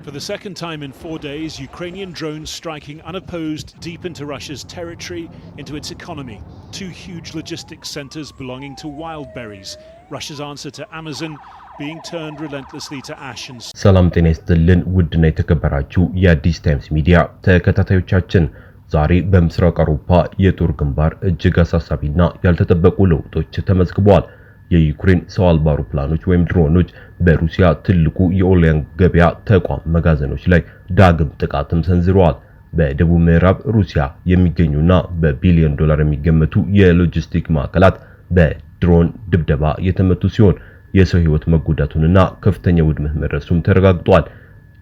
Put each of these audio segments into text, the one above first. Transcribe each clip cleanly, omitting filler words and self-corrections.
For the second time in 4 days, Ukrainian drones striking unopposed deep into Russia's territory, into its economy. Two huge logistics centers belonging to Wildberries, Russia's answer to Amazon, being turned relentlessly to ash and ሰላም ጤና ይስጥልን ውድና የተከበራችሁ የአዲስ ታይምስ ሚዲያ ተከታታዮቻችን ዛሬ በምስራቅ አውሮፓ የጦር ግንባር እጅግ አሳሳቢና ያልተጠበቁ ለውጦች ተመዝግበዋል። የዩክሬን ሰው አልባ አውሮፕላኖች ወይም ድሮኖች በሩሲያ ትልቁ የኦንላይን ገበያ ተቋም መጋዘኖች ላይ ዳግም ጥቃትም ሰንዝረዋል። በደቡብ ምዕራብ ሩሲያ የሚገኙና በቢሊዮን ዶላር የሚገመቱ የሎጂስቲክ ማዕከላት በድሮን ድብደባ የተመቱ ሲሆን የሰው ህይወት መጎዳቱንና ከፍተኛ ውድመት መድረሱም ተረጋግጧል።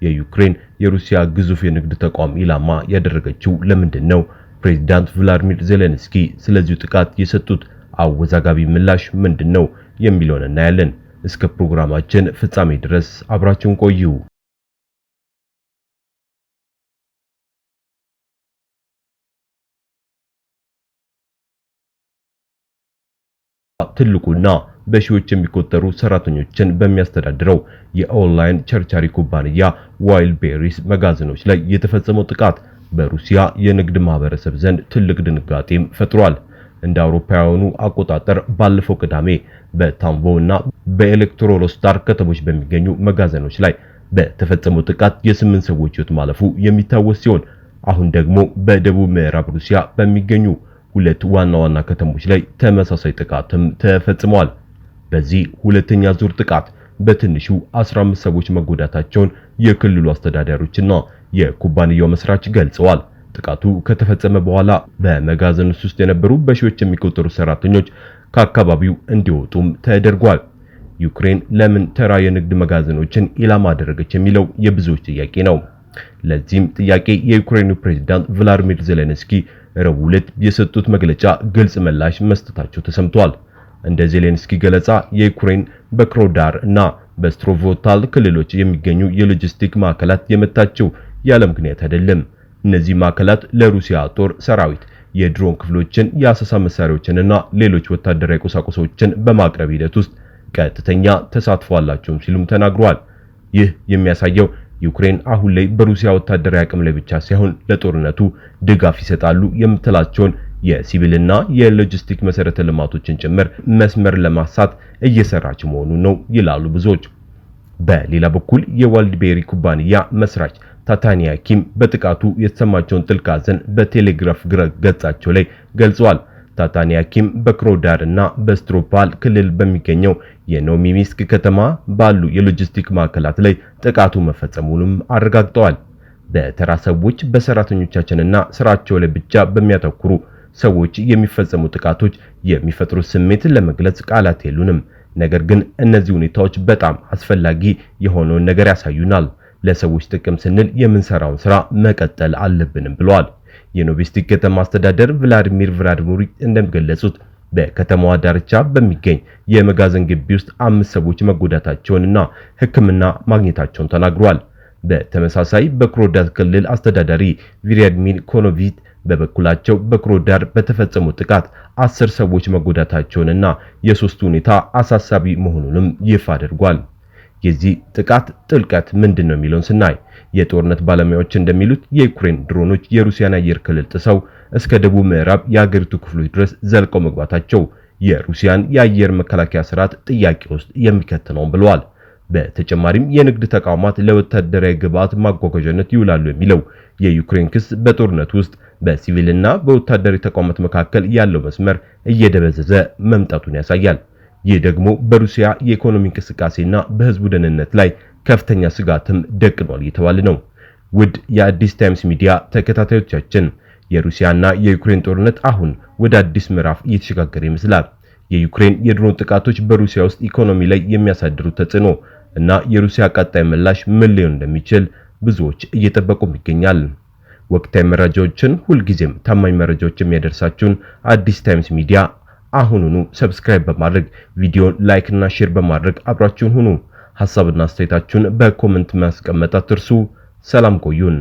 የዩክሬን የሩሲያ ግዙፍ የንግድ ተቋም ኢላማ ያደረገችው ለምንድነው? ፕሬዝዳንት ቭላድሚር ዜሌንስኪ ስለዚህ ጥቃት የሰጡት አወዛጋቢ ምላሽ ምንድነው የሚለውን እናያለን። እስከ ፕሮግራማችን ፍጻሜ ድረስ አብራችሁን ቆዩ። ትልቁና በሺዎች የሚቆጠሩ ሰራተኞችን በሚያስተዳድረው የኦንላይን ቸርቻሪ ኩባንያ ዋይልድቤሪስ መጋዘኖች ላይ የተፈጸመው ጥቃት በሩሲያ የንግድ ማህበረሰብ ዘንድ ትልቅ ድንጋጤም ፈጥሯል። እንደ አውሮፓውያኑ አቆጣጠር ባለፈው ቅዳሜ በታምቦና በኤሌክትሮሎስታር ከተሞች በሚገኙ መጋዘኖች ላይ በተፈጸመው ጥቃት የ8 ሰዎች ህይወት ማለፉ የሚታወስ ሲሆን አሁን ደግሞ በደቡብ ምዕራብ ሩሲያ በሚገኙ ሁለት ዋና ከተሞች ላይ ተመሳሳይ ጥቃትም ተፈጽሟል። በዚህ ሁለተኛ ዙር ጥቃት በትንሹ 15 ሰዎች መጎዳታቸውን የክልሉ አስተዳዳሪዎችና የኩባንያው መስራች ገልጸዋል። ጥቃቱ ከተፈጸመ በኋላ በመጋዘኑ ውስጥ የነበሩ በሺዎች የሚቆጠሩ ሰራተኞች ከአካባቢው እንዲወጡም ተደርጓል። ዩክሬን ለምን ተራ የንግድ መጋዘኖችን ኢላማ አደረገች የሚለው የብዙዎች ጥያቄ ነው። ለዚህም ጥያቄ የዩክሬኑ ፕሬዝዳንት ቭላድሚር ዜሌንስኪ ረቡዕ ዕለት የሰጡት መግለጫ ግልጽ ምላሽ መስጠታቸው ተሰምቷል። እንደ ዜሌንስኪ ገለጻ የዩክሬን በክሮዳር እና በስትሮቮታል ክልሎች የሚገኙ የሎጂስቲክ ማዕከላት የመታቸው ያለ ምክንያት አይደለም። እነዚህ ማዕከላት ለሩሲያ ጦር ሰራዊት የድሮን ክፍሎችን፣ የአሰሳ መሳሪያዎችንና ሌሎች ወታደራዊ ቁሳቁሶችን በማቅረብ ሂደት ውስጥ ቀጥተኛ ተሳትፎ አላቸው ሲሉም ተናግረዋል። ይህ የሚያሳየው ዩክሬን አሁን ላይ በሩሲያ ወታደራዊ አቅም ላይ ብቻ ሳይሆን ለጦርነቱ ድጋፍ ይሰጣሉ የምትላቸውን የሲቪልና የሎጂስቲክ መሰረተ ልማቶችን ጭምር መስመር ለማሳት እየሰራች መሆኑን ነው ይላሉ ብዙዎች። በሌላ በኩል የዋይልድቤሪ ኩባንያ መስራች ታታኒያ ኪም በጥቃቱ የተሰማቸውን ጥልቅ ሐዘን በቴሌግራፍ ገጻቸው ላይ ገልጸዋል። ታታኒያ ኪም በክሮዳር እና በስትሮፓል ክልል በሚገኘው የኖሚሚስክ ከተማ ባሉ የሎጂስቲክ ማዕከላት ላይ ጥቃቱ መፈጸሙንም አረጋግጠዋል። በተራ ሰዎች በሰራተኞቻችንና ስራቸው ላይ ብቻ በሚያተኩሩ ሰዎች የሚፈጸሙ ጥቃቶች የሚፈጥሩት ስሜት ለመግለጽ ቃላት የሉንም። ነገር ግን እነዚህ ሁኔታዎች በጣም አስፈላጊ የሆነውን ነገር ያሳዩናል። ለሰዎች ጥቅም ስንል የምንሰራውን ስራ መቀጠል አለብንም ብለዋል። የኖቪስቲክ ከተማ አስተዳደር ቭላድሚር ቭላድሚሮቪች እንደገለጹት በከተማዋ ዳርቻ በሚገኝ የመጋዘን ግቢ ውስጥ 5 ሰዎች መጎዳታቸውንና ሕክምና ማግኘታቸውን ተናግረዋል። በተመሳሳይ በክሮዳር ክልል አስተዳዳሪ ቪላድሚር ኮኖቪት በበኩላቸው በክሮዳር በተፈጸመው ጥቃት 10 ሰዎች መጎዳታቸውንና የሶስቱ ሁኔታ አሳሳቢ መሆኑንም ይፋ አድርጓል። የዚህ ጥቃት ጥልቀት ምንድነው የሚለውን ስናይ የጦርነት ባለሙያዎች እንደሚሉት የዩክሬን ድሮኖች የሩሲያን አየር ክልል ጥሰው እስከ ደቡብ ምዕራብ የሀገሪቱ ክፍሎች ድረስ ዘልቀው መግባታቸው የሩሲያን የአየር መከላከያ ስርዓት ጥያቄ ውስጥ የሚከት ነው ብለዋል። በተጨማሪም የንግድ ተቋማት ለወታደራዊ ግብዓት ማጓጓዣነት ይውላሉ የሚለው የዩክሬን ክስ በጦርነት ውስጥ በሲቪልና በወታደራዊ ተቋማት መካከል ያለው መስመር እየደበዘዘ መምጣቱን ያሳያል። ይህ ደግሞ በሩሲያ የኢኮኖሚ እንቅስቃሴና በህዝቡ ደህንነት ላይ ከፍተኛ ስጋትም ደቅኗል እየተባለ ነው። ውድ የአዲስ ታይምስ ሚዲያ ተከታታዮቻችን የሩሲያና የዩክሬን ጦርነት አሁን ወደ አዲስ ምዕራፍ እየተሸጋገረ ይመስላል። የዩክሬን የድሮን ጥቃቶች በሩሲያ ውስጥ ኢኮኖሚ ላይ የሚያሳድሩት ተጽዕኖ እና የሩሲያ ቀጣይ ምላሽ ምን ሊሆን እንደሚችል ብዙዎች እየጠበቁ ይገኛል። ወቅታዊ መረጃዎችን ሁልጊዜም ታማኝ መረጃዎች የሚያደርሳችሁን አዲስ ታይምስ ሚዲያ አሁኑኑ ሰብስክራይብ በማድረግ ቪዲዮን ላይክ እና ሼር በማድረግ አብራችሁን ሁኑ። ሐሳብና አስተያየታችሁን በኮሜንት ማስቀመጥ አትርሱ። ሰላም ቆዩን።